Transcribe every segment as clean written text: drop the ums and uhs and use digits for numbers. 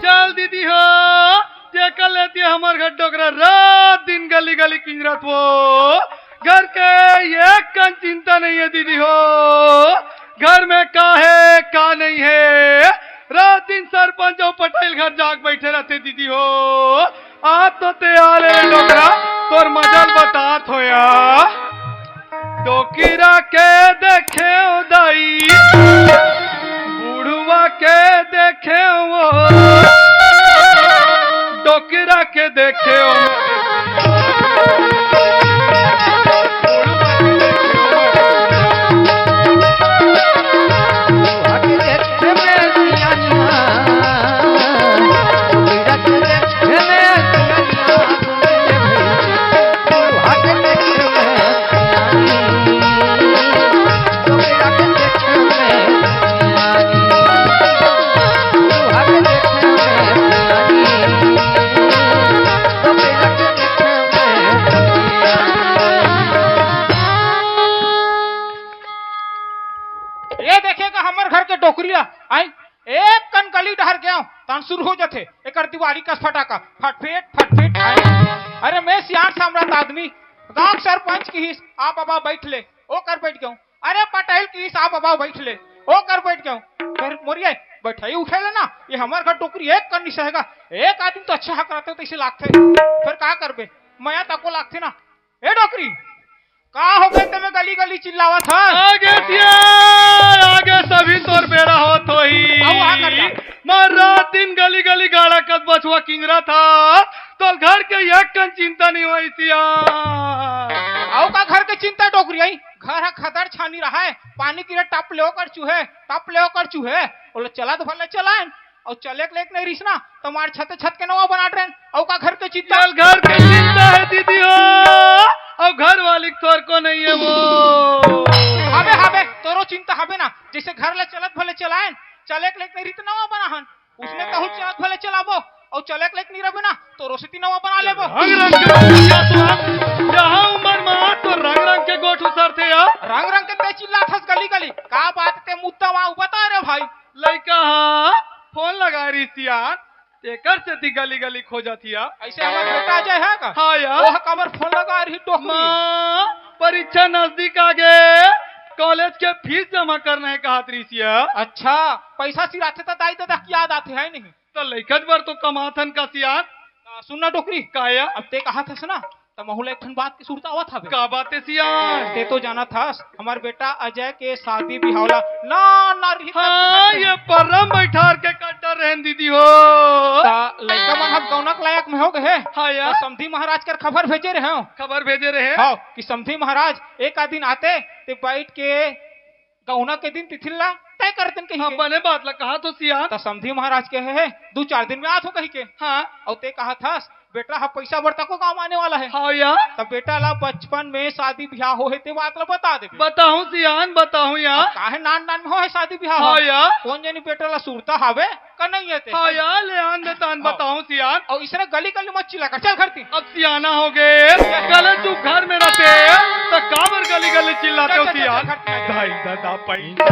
चल दीदी हो देखा लेती है हमारे घर डोकरा रात दिन गली गली किंजरत वो घर के एक कन चिंता नहीं है दीदी हो घर में का है का नहीं है रात दिन सरपंच और पटेल घर जाग बैठे रहते दीदी हो आप तो तैयार है डोकरा तोर मजल बतात हो या डोकीरा के देखे दाई बुढ़वा के देखे वो डोकीरा के देखे डोकरिया आई एक कन गली डहर गया तान शुरू हो जाते एक दिवाली का फटाका फटफेट फटफेट अरे मैं सियार सम्राट आदमी गांव सरपंच की हिस आप बाबा बैठ ले ओ कर बैठ गया अरे पटेल की हिस आप बाबा बैठ ले ओ कर बैठ गया फिर मोरिया बैठाई उठे ले ना ये हमारे घर डोकरी एक कन नहीं सहेगा एक आदमी तो अच्छा हक रहते तो इसे लागते फिर क्या करबे मैं तको लागते ना ए डोकरी का हो गए तुम्हें गली गली चिल्लावा था आगे सभी तोर बेड़ा हो तो ही मैं रात दिन गली गली गाड़ा कद बचवा किंजरा था तो घर के एक कन चिंता नहीं हुई सिया आओ का घर के चिंता डोकरी आई घर है खदर छानी रहा है पानी की टप ले कर चूहे बोले चला तो भले चलाए और चले के लेक नहीं रिसना तुम्हारे छत के नवा बना ट्रेन और का घर के चिंता घर के चिंता है दीदी हो अब घर वाली तोर को नहीं है वो हबे तोरो चिंता हबे ना जैसे घर ले चलत भले चलाएं चले के लेक नहीं रित नवा बनाहन उसने कहू चलत भले चलाबो और चले के लेक नहीं रबे ना तो रोसती नवा बना लेबो जहां उम्र में तो रंग रंग के गोठ उतरते या रंग के चिल्ला थस गली गली का बात ते मुद्दा वहां बता रे भाई लइका हां फोन लगा रही सिया तेकर से ती गली गली खो जाती है ऐसे हमार बेटा जाए है का हां यार ओह कमर फोन लगा रही टोकरी परीक्षा नजदीक आ गए कॉलेज के फीस जमा करना है कहा त्रिसिया अच्छा पैसा सिराते तो दाई दादा की याद आते है नहीं तो लइकत बार तो कमाथन का सियान सुनना डोकरी काया अब ते कहा था सुना तो महुला एक बात की सुरता हुआ था का बात है सियान ते तो जाना था हमार बेटा अजय के शादी बिहावला ना हाँ ये परम बैठार के कट्टर रहन दीदी हो लड़का मन हम गौनक लायक में हो गए हाँ यार समधी महाराज कर खबर भेजे रहे हाँ कि समधी महाराज एक आध दिन आते ते बैठ के गौना के दिन तिथिला तय करते कहीं बने बात ला कहा तो सियान तो समधी महाराज के है 2-4 दिन में आत हो कहीं के हाँ और ते कहा था बेटा हा पैसा बढ़ता को काम आने वाला है हाँ यार तब बेटा ला बचपन में शादी ब्याह हो ते बात ला बता दे बताऊं सियान बताऊं यार काहे नान नान में हो है शादी ब्याह हाँ यार कौन जानी बेटा ला सुरता हावे का नहीं है ते हाँ यार ले आन देतान बताऊं सियान और इसने गली गली मत चिल्ला कर चल करती अब सियाना हो गए गलत तू घर में रहते तो काबर गली गली चिल्लाते हो सियान दाई दादा पैसा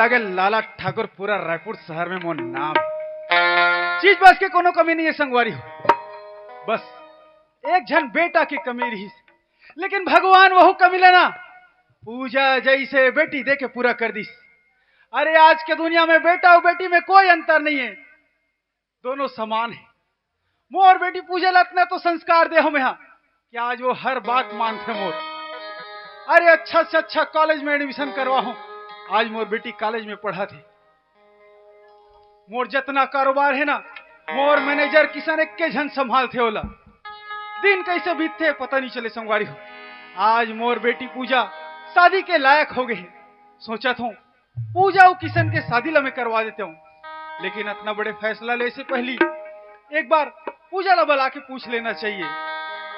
लगे लाला ठाकुर पूरा रायपुर शहर में मोर नाम चीज बस के कोनो कमी नहीं है संगवारी हो बस एक जन बेटा की कमी रही लेकिन भगवान वह कमी लेना पूजा जैसे बेटी दे के पूरा कर दी अरे आज के दुनिया में बेटा और बेटी में कोई अंतर नहीं है दोनों समान है मोर बेटी पूजे लतना तो संस्कार दे हमें कि आज वो हर बात मानते मोर अरे अच्छा से अच्छा कॉलेज में एडमिशन करवा हूं आज मोर बेटी कॉलेज में पढ़ा थी मोर जितना कारोबार है ना, मोर मैनेजर किसान एक के झन संभालते होला। दिन कैसे बीतते पता नहीं चले संगवारी हो। आज मोर बेटी पूजा शादी के लायक हो गई। सोचा था पूजा और किशन के शादी ला मैं करवा देता हूँ, लेकिन इतना बड़े फैसला ले से पहली एक बार पूजा ला बुला के पूछ लेना चाहिए।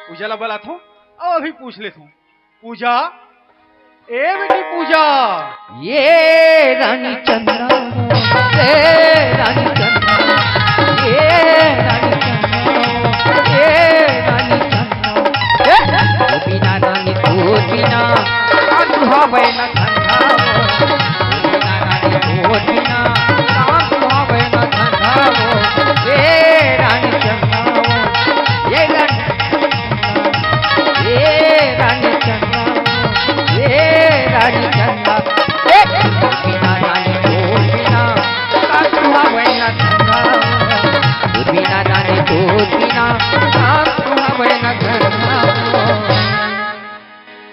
पूजा ला बुलाता हूँ और अभी पूछ लेता हूँ। पूजा, ए बेटी पूजा। ये रानी चंद्रा रे रानी चंद्रा, ये रानी चंद्रा, ये रानी चंद्रा, तू बिना रानी तू बिना तू हवे न ठंडा, तू बिना रानी तू बिना तू हवे न ठंडा, ये रानी चंद्रा, ये रानी चंद्रा, ये रानी चंद्रा, ये रानी चंद्रा, बिना रानी तू बिना तू हवे न ठंडा, तू बिना रानी तू बिना तू हवे न ठंडा।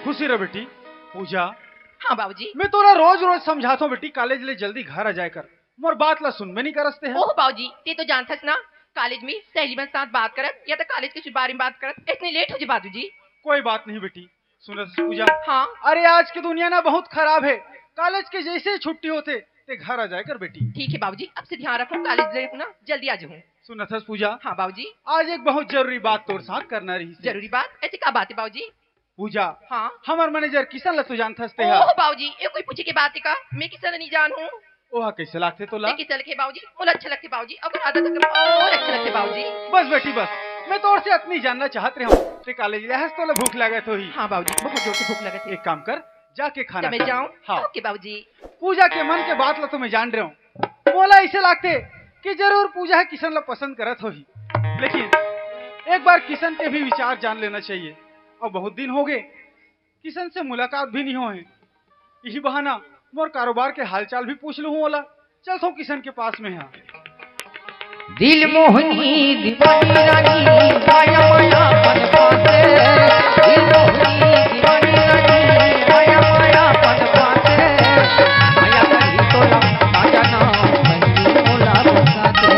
खुशी रह बेटी पूजा। हाँ बाबूजी। मैं तोरा रोज रोज समझाता हूँ बेटी, कॉलेज ले जल्दी घर आ जाए कर। मोर बात ला सुन में नहीं करस्ते हैं। ओह बाबूजी, ते तो जानथस ना कॉलेज में सहेली बन साथ बात करत या तो कॉलेज के बारे में बात करत इतनी लेट हो जी बाबूजी। कोई बात नहीं बेटी, सुनो पूजा। हाँ अरे आज की दुनिया ना बहुत खराब है। कॉलेज के जैसे ही छुट्टी होते ते घर आ जाए कर बेटी। ठीक है बाबूजी, अब से ध्यान रखो, कॉलेज ले ना जल्दी आ जाऊँ। सुनथस पूजा, हाँ बाबूजी। आज एक बहुत जरूरी बात तोर साथ करना रही से। जरूरी बात? ऐसी क्या बात है बाबूजी? पूजा, हाँ हमार मैनेजर किशन ला तो जानथस ते ओह बाबूजी, ये कोई पूछे की बात है का? मैं किसान नहीं जानूँ। ओहा कैसे लागते तो ला। लेकिन चल के बाबूजी मुझे अच्छे लगते बाबूजी, अगर आदत और अच्छे लगते बाबूजी। बस बेटी बस, मैं तोर से इतनी जानना चाहत रहा हूँ। ते कॉलेज ले हस तो ला भूख लागत होही। हाँ बाबूजी, बहुत जोर से भूख लगे थे। एक काम कर, जाके खाना मैं खा। जाऊँ? हाँ। ओके बाबूजी। पूजा के मन के बात ला तो मैं जान रहा हूँ। बोला इसे लागते कि जरूर पूजा है किशन ला पसंद करत होही, लेकिन एक बार किशन के भी विचार जान लेना चाहिए। और बहुत दिन हो गए किशन से मुलाकात भी नहीं हुए। यही बहाना मोर कारोबार के हालचाल भी पूछ लूँ। वाला चलता हूँ किशन के पास में। यहाँ दिल मोहनी दीवानी रानी माया माया पन पाते, दिल मोहनी दीवानी रानी माया माया पन पाते, माया करी तोला ताजा ना कहीं मोला बसाते,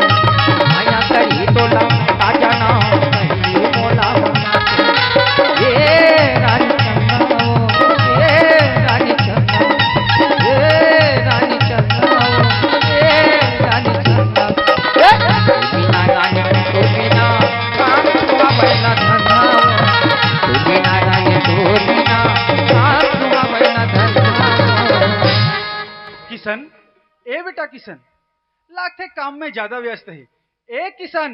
माया करी तोला ताजा ना कहीं मोला बसाते। ये रानी चंद्रा, ये रानी चंद्रा, ये रानी चंद्रा, ये रानी चंद्रा, बिना रानी तू बिना काम तू हवे न ठंडा, तू बिना रानी तू बिना काम तू हवे न ठंडा। किशन, ए बेटा किशन, लागते काम में ज्यादा व्यस्त है। ए किशन,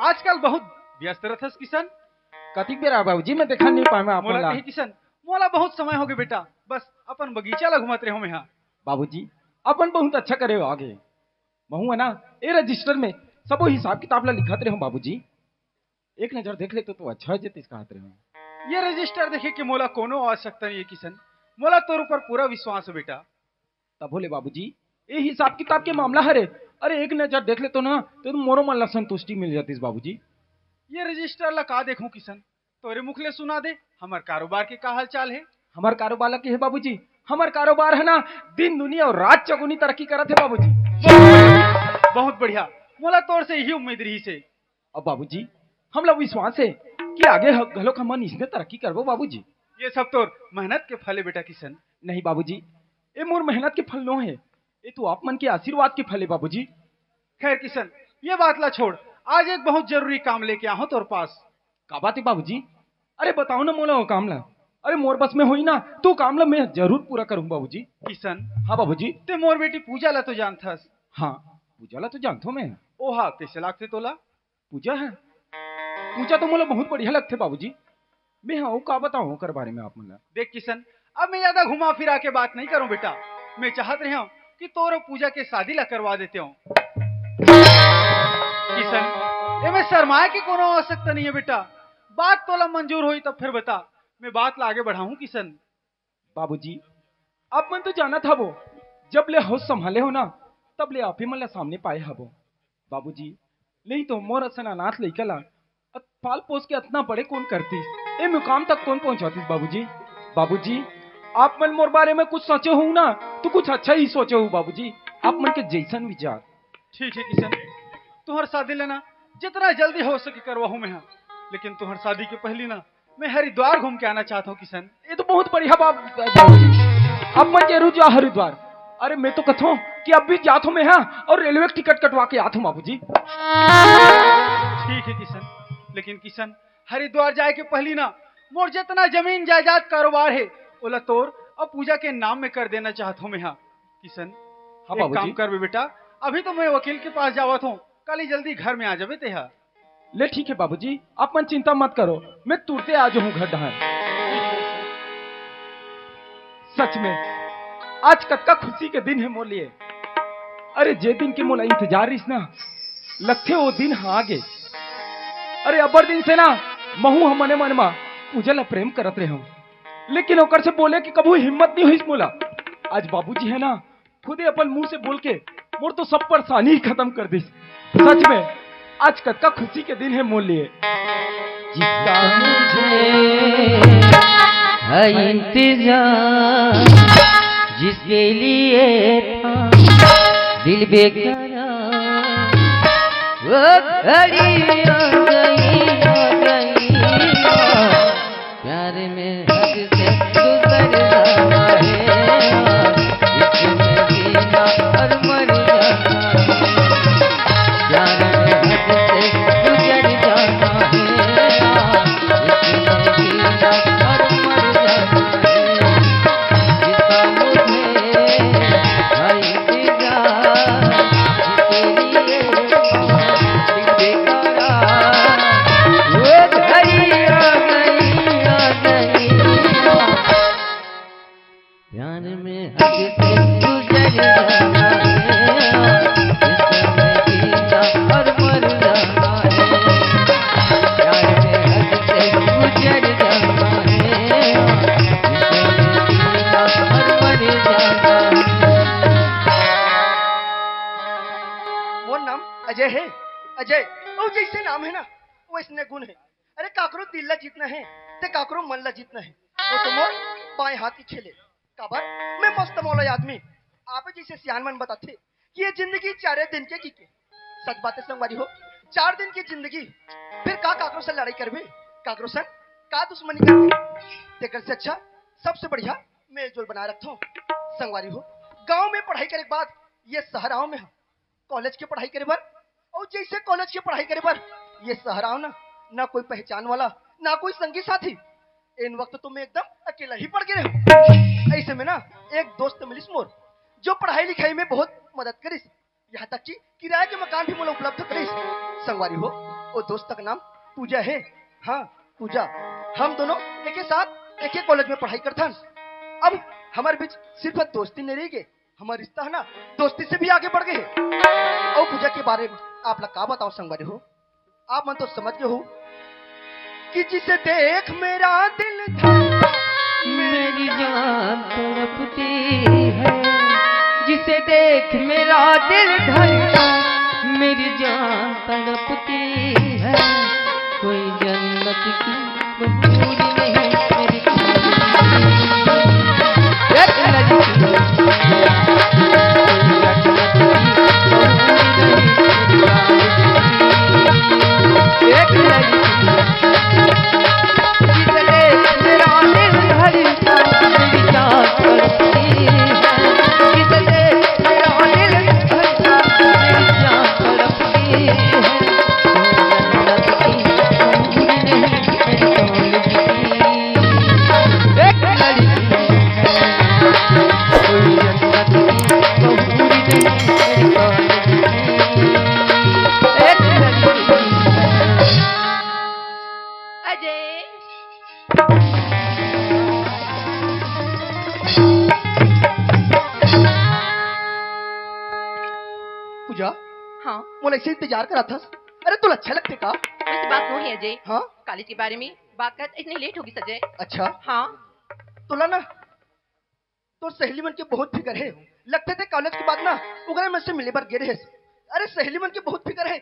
आजकल बहुत व्यस्त रहथस किशन। कथी बेरा बाबूजी मैं देखा नहीं पाए मैं मोला आपला कही किशन, मोला बहुत समय हो गए बेटा, बस अपन बगीचा ला घुमत रहे हो। मैं यहाँ बाबूजी अपन बहुत अच्छा करे हो आगे महू है ना। ए रजिस्टर में सबो हिसाब किताब ला लिखत रहे हो बाबूजी, एक नजर देख ले तो अच्छा है जित कहत रहे हो। ये रजिस्टर देखे कि मोला कोनो आवश्यकता नहीं है किशन। मोला तोर ऊपर पूरा विश्वास है बेटा। तब बोले बाबूजी ए हिसाब किताब के मामला हरे, अरे एक नजर देख ले तो ना तो मोरो मन ला संतुष्टि मिल जाती बाबूजी। ये रजिस्टर ला का देखूं किशन, तोरे मुख ले सुना दे हमार कारोबार के का हाल चाल है। हमार कारोबार ला के है बाबूजी, हमार कारोबार है ना दिन दुनिया और रात चौगुनी तरक्की करत है बाबूजी। बहुत बढ़िया, मोला तोर से यही उम्मीद रही से। अब बाबूजी हम लोग विश्वास है कि आगे घलो का मन इसने तरक्की करबो बाबूजी। ये सब तोर मेहनत के फल है बेटा किशन। नहीं बाबूजी ये मोर मेहनत के फल नो है, ये तो आप मन के आशीर्वाद के फल है बाबूजी। खैर किशन, ये बात ला छोड़, आज एक बहुत जरूरी काम लेके आऊं तोर पास। का बात है बाबूजी? अरे बताओ ना मोला वो काम ला। अरे मोर बस में होई ना तो काम ला मैं जरूर पूरा करूं बाबूजी। किशन, हाँ बाबूजी। ते मोर बेटी पूजा ला तो जानथस। हाँ पूजा ला तो जानथो मैं। ओहा कैसे लागते तोला? पूजा है, पूजा तो मोला बहुत बढ़िया लगते बाबूजी। मैं हाँ का बताऊं कर बारे में आप मोला। देख किशन, अब मैं ज्यादा घुमा फिरा के बात नहीं करूं बेटा। मैं चाहत रहा हूं कि तोर और पूजा के शादी ला करवा देते हूं। किशन, ये में शर्माए की कोनो आवश्यकता नहीं है बेटा। बात तोला मंजूर हुई तब फिर बता, मैं बात ला आगे बढ़ाऊं किशन। बाबूजी आप मन तो जाना था वो, जब ले होश संभाले हो ना तब ले आप ही मन ला सामने पाए हबो बाबूजी। नहीं तो मोर असन अनाथ लइका ला पाल पोस के इतना बड़े कौन करतीस, ए मुकाम तक कौन पहुंचातीस बाबूजी। बाबूजी आप मन मोर बारे में कुछ सोचे हो ना तो कुछ अच्छा ही सोचे हो बाबूजी। आप मन के जैसन विचार। ठीक है किशन, तुहर शादी लेना जितना जल्दी हो सके करवाहूँ मैं। लेकिन तुहर शादी के पहले ना मैं हरिद्वार घूम के आना चाहता हूँ किशन। ये तो बहुत बढ़िया बाबूजी। अब मैं जरूर जा हरिद्वार। अरे मैं तो कहता हूँ कि अब भी जात हूँ मैं यहाँ और रेलवे की टिकट कटवा के आता हूँ बाबूजी। ठीक है किशन, लेकिन किशन हरिद्वार जाए के पहले ना मोर जितना जमीन जायदाद कारोबार है ओला तोर और पूजा के नाम में कर देना चाहता हूँ मैं। हाँ किशन, हाँ एक बाबूजी। काम कर बे बेटा, अभी तो मैं वकील के पास जावत हूँ, कल ही जल्दी घर में आ जावे तेहा। ले ठीक है बाबूजी, आप मन चिंता मत करो, मैं तुरते आ जाऊँ घर डहार। सच में आज कतका खुशी के दिन है मोर लिए। अरे जे दिन के मोला इंतजार रहीस ना लगथे वो दिन हाँ आगे। अरे अबर दिन से ना महू हम मने मन मा पूजा ला प्रेम करत रहे हूँ, लेकिन ओकर से बोले कि कबू हिम्मत नहीं हुई मोला। आज बाबूजी है ना खुदे अपन मुंह से बोल के मोर तो सब परेशानी ही खत्म कर दी। सच में आज कतका खुशी के दिन है मोर लिए। जिसका मुझे है इंतजार, जिसके लिए था दिल बेकरार, वो घड़ी आ गई प्यार में हद से गुजर जाना है, इसमें जीना और मर जाना है, प्यार में हद से गुजर जाना है, इसमें जीना और मर जाना है। जिसका मुझे है इंतजार, जिसके लिए दिल बेकरार, वो घड़ी आ गई प्यार में हद से गुजर जाना है, इसमें जीना और मर जाना है, प्यार में हद से गुजर जाना है, इसमें जीना और मर जाना है। मोर नाम अजय है। अजय और जैसे नाम है ना वैसने गुण है। अरे काकरो दिल ला जीतना है ते काकरो मन ला जीतना है। वो तो मोर बाएं हाथ की खेले काबर मैं मस्त मौला आदमी। आप जैसे सियान मन बताते कि ये जिंदगी 4 दिन के की के। सच बात है संगवारी हो, 4 दिन की जिंदगी फिर का काकरो से लड़ाई करबे, काकरो से का दुश्मनी करबे। तेकर से अच्छा सबसे बढ़िया मेल जोल बना रखता हूँ संगवारी हो। गांव में पढ़ाई करे के बाद ये शहराओं में कॉलेज की पढ़ाई करे बर, और जैसे कॉलेज की पढ़ाई करे बर ये शहराओं ना कोई पहचान वाला ना कोई संगी साथी। इन वक्त तो मैं एकदम अकेला ही पड़ गया हूँ। ऐसे में ना एक दोस्त मिलिस मोर जो पढ़ाई लिखाई में बहुत मदद करिस, यहाँ तक कि किराए के मकान भी मोला उपलब्ध करिस संगवारी हो। वो दोस्त का नाम पूजा है। हाँ पूजा, हम दोनों एक ही साथ एक ही कॉलेज में पढ़ाई करथन। अब हमारे बीच सिर्फ दोस्ती नहीं रही गई, हमारा रिश्ता है ना दोस्ती से भी आगे बढ़ गए। और पूजा के बारे में आप लोग का बताओ संगवारी हो। आप मन तो समझ गए हो कि जिसे देख मेरा दिल धड़का, मेरी जान तड़पती है, जिसे देख मेरा दिल धड़का, मेरी जान तड़पती है, कोई जन्नत की बबूल नहीं मेरी एक लड़की, एक लड़की अजय पूजा हाँ मोला ऐसे इंतजार करा था। अरे तू अच्छा लगते का? वैसे बात वो है अजय, हाँ कॉलेज के बारे में बात कर इतनी लेट होगी अजय। अच्छा हाँ तोला ना तो सहेली मन के बहुत फिकर है। लगते थे कॉलेज के बाद ना उगरे में से मिले बार गिरे है। अरे सहेली मन के बहुत फिकर है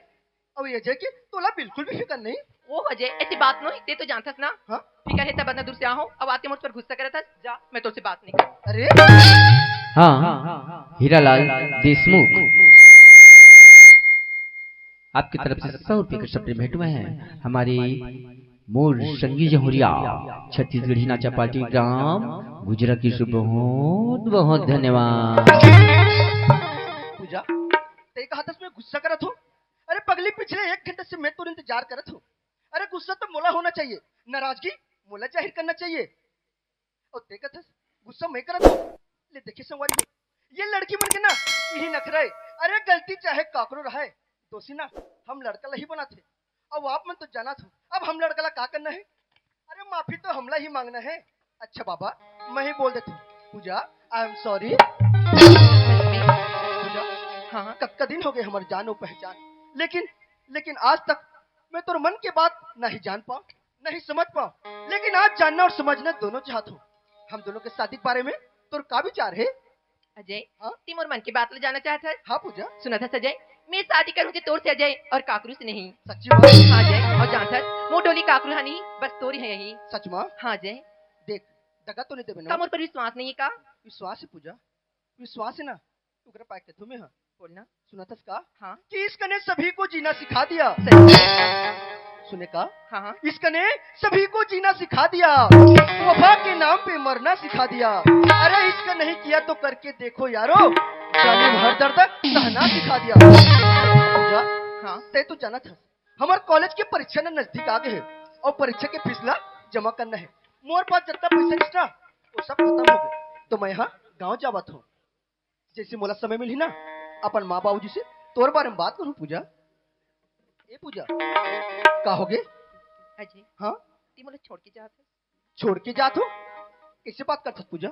और ये जे कि तोला बिल्कुल भी फिकर नहीं। ओ अजय ऐसी बात नहीं ते तो जानता ना। हाँ? फिकर है तब दूर से आहो अब आते मुझ पर गुस्सा करे था जा मैं तुझसे बात नहीं कर। अरे हाँ हीरालाल देशमुख आपकी तरफ से 100 रुपये के सप्रे भेंट हुए हैं हमारे मोर संगी जहुरिया छत्तीसगढ़ नाचा पार्टी ग्राम गुजरात की बहुत बहुत धन्यवाद। पूजा ते कहा था मैं गुस्सा करत हूँ। अरे पगली पिछले 1 घंटे से मैं तो इंतजार करत हूँ। अरे गुस्सा तो मोला होना चाहिए, नाराजगी मोला जाहिर करना चाहिए। और ते कहा गुस्सा मैं करत हूँ। ले देखिए संगवारी ये लड़की मन के ना यही नखरा है। अरे गलती चाहे काकरो रहे दोषी ना हम लड़का ला ही बना थे। अब आप मन तो जाना था अब हम लड़का ला का करना है। अरे माफी तो हमला ही मांगना है। अच्छा बाबा मैं ही बोल देता हूँ। पूजा आई एम सॉरी। पूजा हाँ कब का दिन हो गए हमारे जानो पहचान, लेकिन आज तक मैं तोर मन के बात नहीं जान पाऊं नहीं समझ पाऊं। लेकिन आज जानना और समझना दोनों चाहत हूँ। हम दोनों के शादी के बारे में तोर का विचार है? अजय हाँ? तुम और मन की बात ले जाना चाहता है। हाँ पूजा सुना था अजय मैं शादी करूंगी तोर से अजय और काकरू से नहीं। सच्ची बात? हाँ अजय और जानता मुंह डोली काकरू हनी बस तोरी है यही। सच माँ हाँ अजय देख दगा तो नहीं देवे ना? कम और पर विश्वास नहीं है का? विश्वास है पूजा, विश्वास है ना। तू पाए के तुम्हें हाँ बोलना। सुना था का हाँ कि इसका ने सभी को जीना सिखा दिया। सुने का हाँ हाँ इसका ने सभी को जीना सिखा दिया, वफा के नाम पे मरना सिखा दिया। अरे इसका नहीं किया तो करके देखो यारो, जालिम हर दर्द सहना सिखा दिया। पूजा हाँ ते तो जाना था हमारे कॉलेज की परीक्षा न नजदीक आ गए है और परीक्षा के फीसला जमा करना है। मोर पास जितना पैसा निष्ठा वो सब खत्म हो गए तो मैं यहाँ गाँव जावत हूँ। जैसे मोला समय मिली ना अपन माँ बाबू जी से तोर बारे में बात करूँ। पूजा ए पूजा का हो गए? अजय हाँ ती मोला छोड़ के जाते छोड़ के जात हो कैसे बात करत पूजा?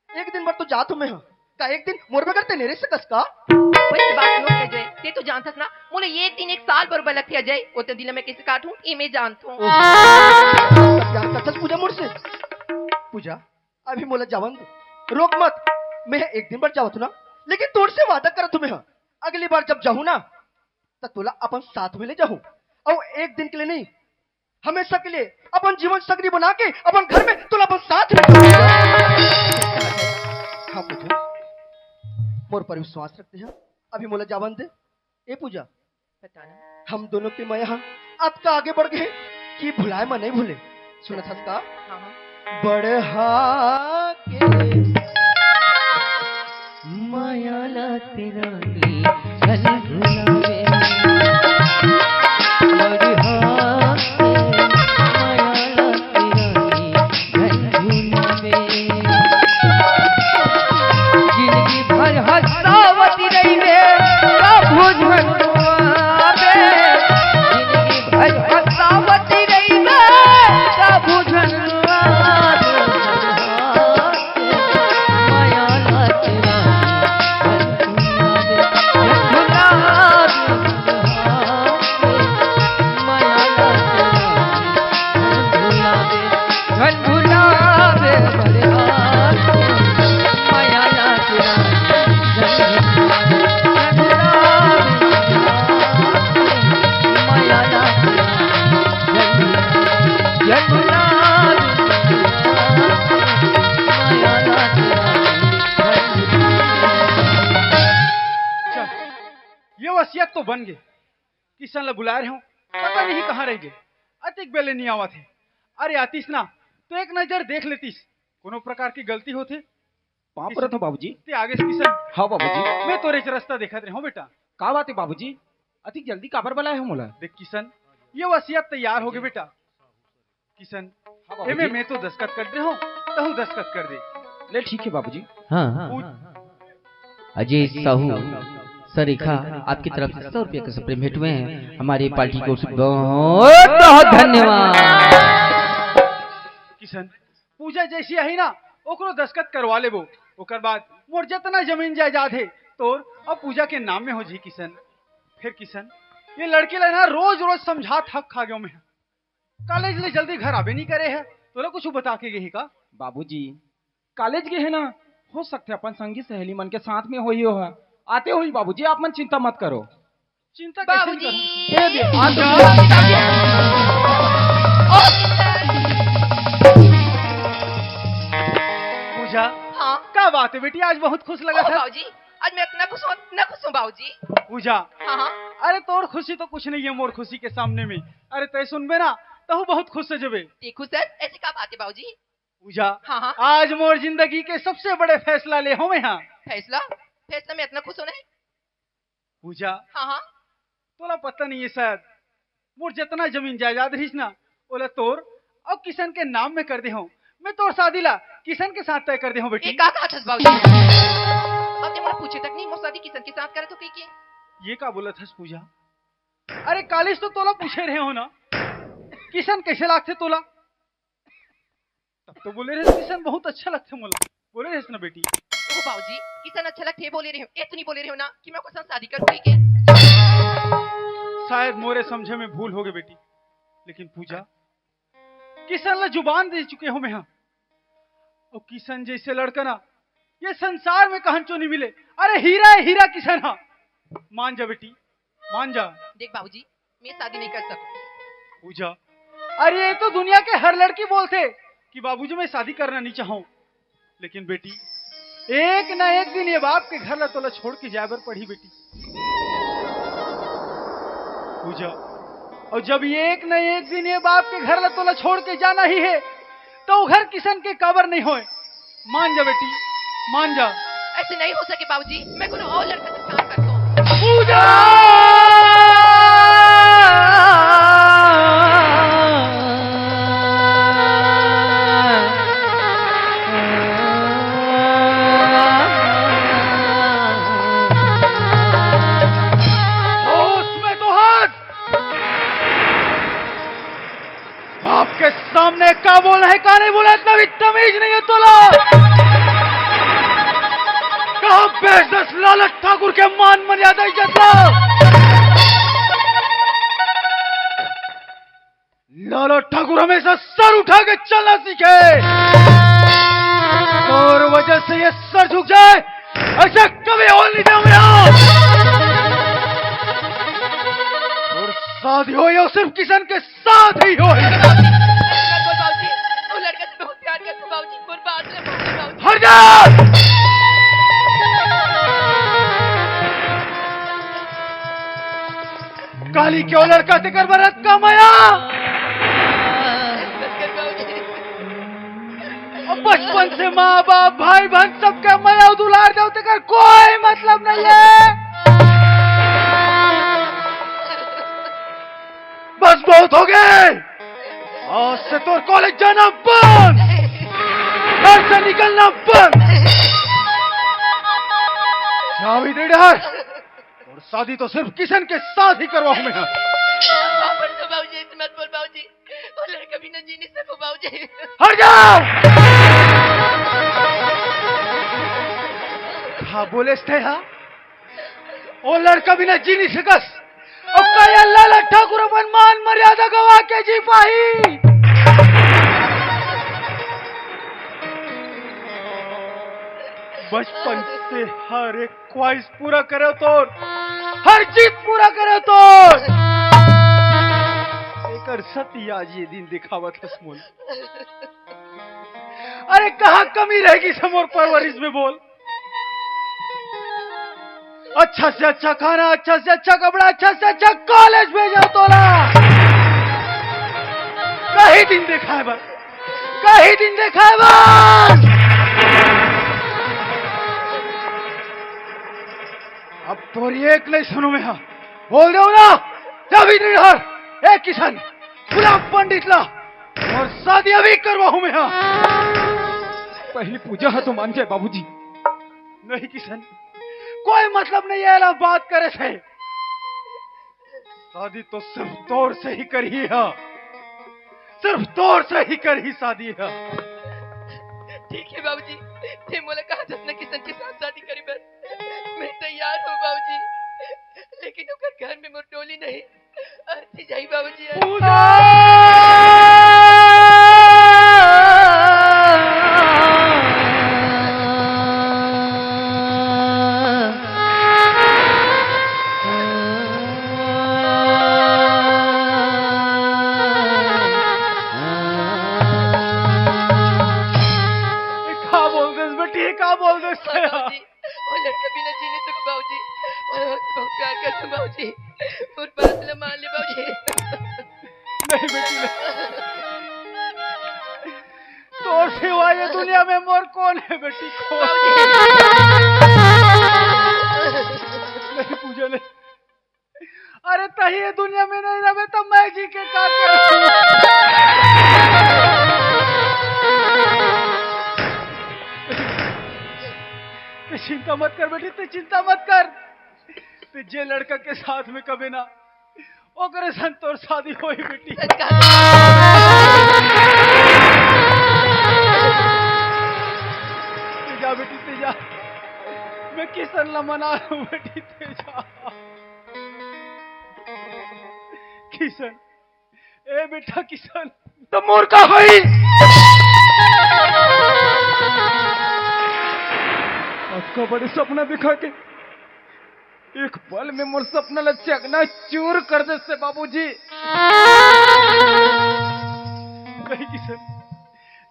एक दिन भर तो जात हूँ मैं हाँ का एक दिन मोर बगैर ते नेरे से कस का वही बात नो अजय ते तो जानता ना मोले एक दिन 1 साल बरोबर लगती अजय वो तो दिल में कैसे काटूं ये मैं जानता हूं। प्यार करत पूजा मोर से? पूजा अभी मोला जावन दो, रोक मत। मैं एक दिन भर जावत ना लेकिन तोड़ से वादा करत हूँ मैं हाँ अगली बार जब जाऊँ ना तब तोला अपन साथ में ले जाऊँ और एक दिन के लिए नहीं हमेशा के लिए अपन जीवन सगरी बना के अपन घर में तोला अपन साथ में। हाँ पूजा मोर पर विश्वास रखते हैं अभी मोला जावन दे। ए पूजा बताना। हम दोनों के मैं यहाँ आपका आगे बढ़ गए कि भुलाए मैं नहीं भूले। सुना था का हाँ हाँ बढ़ा के मायाला तेरा छल भुलावे बढ़ा के मायाला तेरा छल भुलावे जिंदगी भर हंसावती रही वे प्रभु झनुआवे जिंदगी भर हंसावती रही वे प्रभु झनुआवे मायाला तेरा वसियत तो बन गए। किशन ला बुला रहे हो पता नहीं कहाँ रह गए। अतिक बेले नहीं आवा थे। अरे आतीस ना तो एक नजर देख लेतीस कोनो प्रकार की गलती होते वहाँ पर तो बाबूजी। ते आगे से किशन हाँ बाबूजी। मैं तोरे रास्ता देखत रहे हो बेटा। का बात है बाबूजी? अति जल्दी काबर बुलाए हो मोला? देख किशन ये वसियत तैयार हो गए बेटा। किशन हाँ एमे बाबूजी। मैं तो दस्तखत कर दे हो तहु दस्तखत कर दे। ले ठीक है बाबूजी। हाँ अजय साहू सरीखा आपकी तरफ से 100 रुपये के सप्रे भेंट हुए हैं हमारी पार्टी को बहुत बहुत धन्यवाद। किशन पूजा जैसी आई ना ओकरो दस्तखत करवा लेबो ओकर बाद मोर जितना जमीन जायदाद है तोर अब पूजा के नाम में हो जी। किशन फिर किशन ये लड़की ला ना रोज रोज समझा थक खा गयो मैं। कॉलेज ले जल्दी घर आवे नहीं करे है तोरा कुछ बता के गई का? बाबूजी कॉलेज गए है ना हो सकते अपन संगी सहेली मन के साथ में होई हो आते हुई बाबूजी आप मन चिंता मत करो। चिंता कैसे बाबूजी नहीं करूं? पूजा हाँ क्या बात है बेटी, आज बहुत खुश लगा था। बाबूजी, आज मैं इतना खुश हूँ, इतना खुश हूँ बाबूजी। पूजा हाँ हाँ अरे तोर खुशी तो कुछ नहीं है मोर खुशी के सामने में। अरे तय सुनबे ना तो बहुत खुश से जबे। देखो सर, ऐसी क्या बात है बाबूजी? पूजा हाँ हाँ आज मोर जिंदगी के सबसे बड़े फैसला ले हो मैं यहाँ। फैसला फैसला में इतना खुश होना है? पूजा हाँ हाँ तोला पता नहीं है शायद, मोर जितना जमीन जायदाद रहीस ना ओला तोर और किशन के नाम में कर दे हूँ। मैं तोर शादी ला किशन के साथ तय कर दे हूँ ये बेटी। का कहा था बाबूजी? आपने मुझे पूछे तक नहीं, मोर शादी किशन के साथ करे तो कही के? ये का बोला था पूजा? अरे कालिश तो तोला पूछे रहे हो ना किशन कैसे लागते तोला, तब तो बोले रहे किशन बहुत अच्छा लगते मोला, बोले रहे ना बेटी। ओ बाबूजी, किशन अच्छा लगते बोले रहे हो, ये तो नहीं बोले रहे हो ना कि मैं कुछ शादी कर कही के? शायद मोरे समझे में भूल हो गई बेटी, लेकिन पूजा किशन ला जुबान दे चुके हो मैं यहाँ। और किशन जैसे लड़का ना ये संसार में कहां चो नहीं मिले। अरे हीरा है हीरा किशन। हाँ मान जा बेटी मान जा। देख बाबूजी, मैं शादी नहीं कर सकूं। पूजा अरे ये तो दुनिया के हर लड़की बोलते कि बाबूजी मैं शादी करना नहीं चाहूं, लेकिन बेटी एक ना एक दिन ये बाप के घर ला तोला छोड़ के जाबर पड़ी बेटी। पूजा और जब ये एक न एक दिन ये बाप के घर ला तोला छोड़ के जाना ही है तो वो घर किशन के कबर नहीं होए। मान जा बेटी मान जा। ऐसे नहीं हो सके बाबूजी, मैं कोई और लड़का से शादी करता हूँ। पूजा उसमें तो हाथ बाप के सामने का बोला है का नहीं बोला, इतना भी तमीज नहीं है तोला। कहा बेइज्जत लालच ठाकुर के मान मर्यादा इज्जत ला। लालच ठाकुर हमेशा सर उठा के चलना सीखे, और वजह से ये सर झुक जाए ऐसा कभी हो नहीं था। और शादी हो या सिर्फ किशन के साथ ही हो। बाबूजी, वो लड़का से बहुत प्यार करता हूँ बाबूजी, बर्बाद है बाबूजी। हट जा। काली क्यों लड़का तेकर भरत का माया। और बचपन से माँ बाप भाई बहन सबके माया दुलार दे तेकर कोई मतलब नहीं है। बस बहुत हो गए, आज से तो कॉलेज जाना बंद, घर से निकलना बंद। चाबी दे डर, और शादी तो सिर्फ किशन के साथ ही करवाऊं मैं। बाबूजी ऐसे मत बोल बाबूजी, वो लड़का भी न जी नहीं सकूं बाबूजी। हट जाओ। हाँ बोले थे हाँ, वो लड़का भी न जी नहीं सकस। अब कहीं लाला ठाकुर अपन मान मर्यादा गवा के जी पाई। बचपन से हर एक ख्वाहिश पूरा करे तो, हर जीत पूरा करे तो एकर सती आज ये दिन दिखावत है मोल। अरे कहाँ कमी रहेगी समोर परवरिश में बोल। अच्छा से अच्छा खाना, अच्छा से अच्छा कपड़ा, अच्छा से अच्छा कॉलेज भेजा तोला। कहीं दिन देखा है बस, कहीं दिन देखा है बस। अब तोरी एक नहीं सुनो मैं, हाँ बोल दो ना। जब इधर एक किशन बुला पंडित ला और शादी अभी करवाऊं मैं। हाँ पहली पूजा है तो मान जाए बाबूजी। नहीं किशन कोई मतलब नहीं है, बात करे थे। शादी तो सिर्फ तोर से ही करी है, सिर्फ तोर से ही करी शादी है। ठीक है बाबूजी, थे मोला कहा जसने किशन के साथ शादी करी बस मैं तैयार हूँ बाबूजी, लेकिन ओकर घर में मोर टोली नहीं। अर्थी जाई बाबूजी। कभी न जीने दूंगा बाबूजी। और बहुत प्यार करता हूँ बाबूजी। और बात न मान ले बाबूजी। नहीं बेटी नहीं। तो सिवा ये दुनिया में मोर कौन है बेटी कौन? नहीं पूजा नहीं। अरे तही ये दुनिया में नहीं रहे तो मैं जी के का करूं? ते चिंता मत कर बेटी, ते चिंता मत कर। ते जे लड़का के साथ में कभी ना ओकरे संतोर शादी होई बेटी। तेजा बेटी तेजा, मैं किसन ला मना रहा हूँ बेटी तेजा। किसन, ए बेटा किसन, तो मोर का है आपका बड़े सपना दिखा के एक पल में मोर सपना ला चकना चूर कर दे से बाबूजी। नहीं किसन,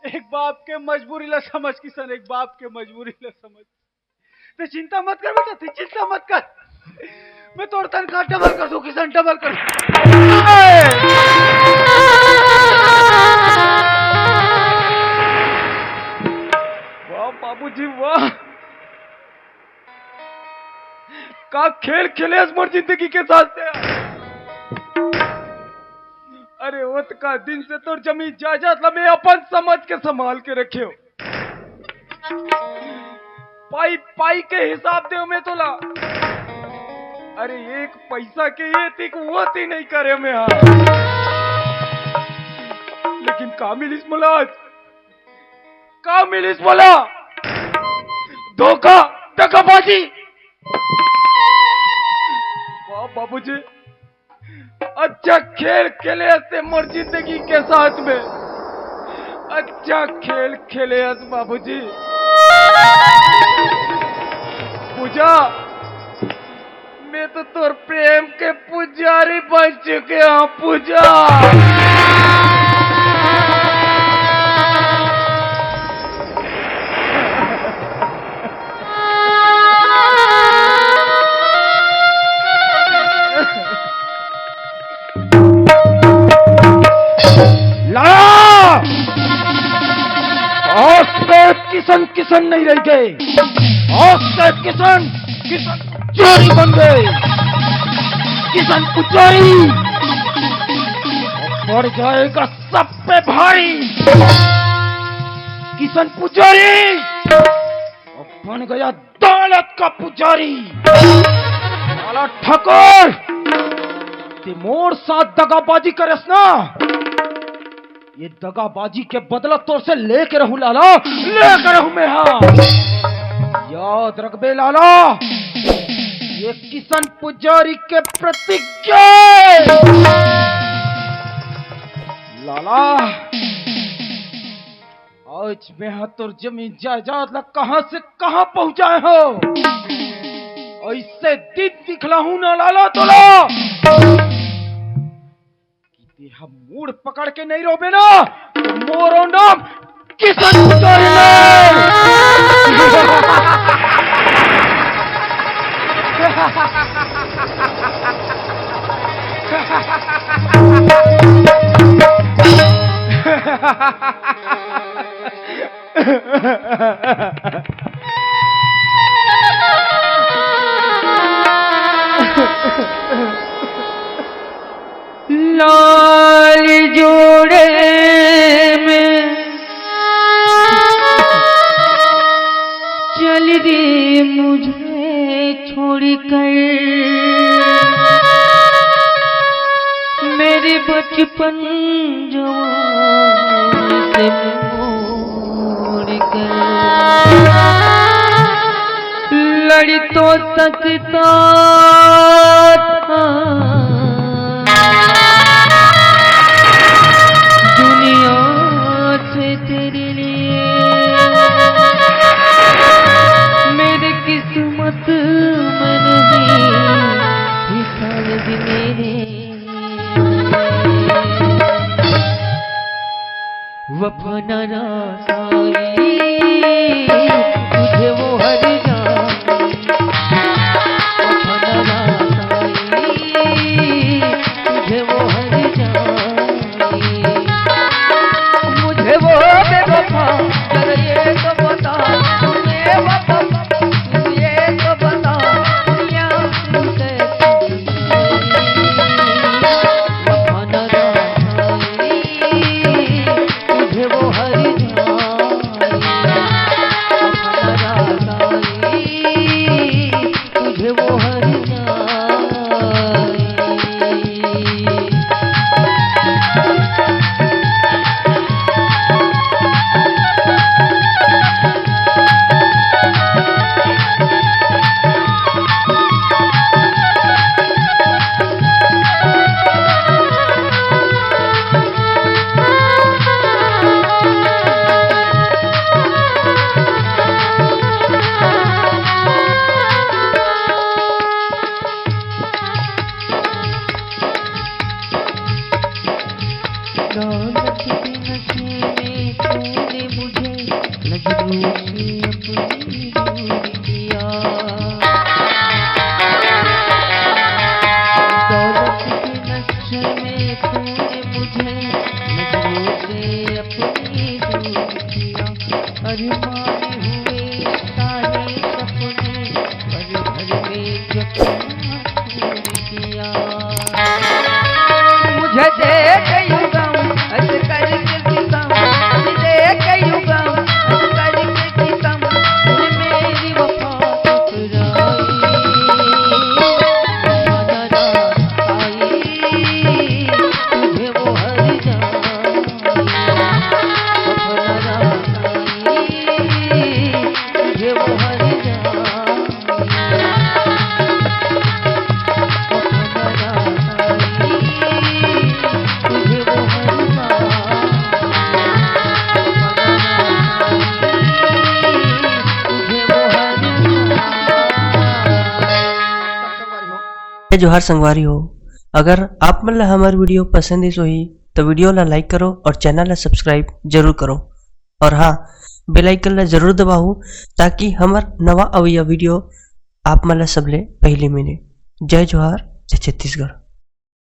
एक बाप के मजबूरी ला समझ किसन, एक बाप के मजबूरी ला समझ। ते चिंता मत कर बेटा, ते चिंता मत कर। मैं तोर तनख्वाह डबल कर दूं किसन, डबल कर दूं। वाह बाबूजी वाह, का खेल खेले इस मोर जिंदगी के साथ से। अरे ओत का दिन से तोर जमीन जायदाद ला मैं अपन समझ के संभाल के रखे हो। पाई पाई के हिसाब दे मैं तोला। अरे एक पैसा के ये तिक वो ती नहीं करे मैं। हाँ लेकिन का मिलिस मोला आज, का मिलिस मोला? धोखा दगाबाजी। वाह बाबूजी, अच्छा खेल खेले ऐसे मोर जिंदगी के साथ में, अच्छा खेल खेले ऐसे बाबूजी। पूजा, मैं तो तोर प्रेम के पुजारी बन चुके हूँ पूजा। किसन किसन नहीं रह गए, किसन किसन पुजारी बन गए। किसन पुजारी बढ़ जाएगा सब पे भारी। किसन पुजारी बन गया दौलत का पुजारी। लाला ठाकुर, तिमोर साथ दगाबाजी करस ना, ये दगाबाजी के बदला तोर से लेकर रहूं लाला, लेकर रहूं मैं। हाँ याद रख बे लाला, ये किसन पुजारी के प्रतिज्ञा। लाला आज मैं तोर जमीन जायदाद ला कहां से कहां पहुंचाए हो, ऐसे दिन दिखला हूं ना लाला तोला। हम मूड पकड़ के नहीं रोबे ना, मोरो नाम किसन पुजारी लाल जोड़े में चल दी मुझे छोड़कर, मेरे बचपन जवानी से मोड़ कर। लड़ी तो सकता था दुनिया से तेरे लिए, मेरी किस्मत में नहीं हिसाब मेरे। वफा नाराज़ तुझे वो हर जान अपनी दूर किया। दौलत के नशे में तूने मुझे नजरों से अपनी दूर किया। अरमान हुए सारे सपने पल भर में जख्म दूर किया। मुझे देख युगम हंस करके सितम, मुझे देख युगम हंस करके सितम, तूने मेरी वफा ठुकराई। नजर आई तुझे वो हर जाई, नजर आई तुझे वो हर जाई। जोहार संगवारी हो। अगर आप मन ला हमार वीडियो पसंद इस होही तो वीडियो ला लाइक करो और चैनल ला सब्सक्राइब जरूर करो। और हाँ, बेल आइकन ला जरूर दबाओ ताकि हमार नवा अवैया वीडियो आप मन ला सबले पहले मिले। जय जोहार, जय छत्तीसगढ़।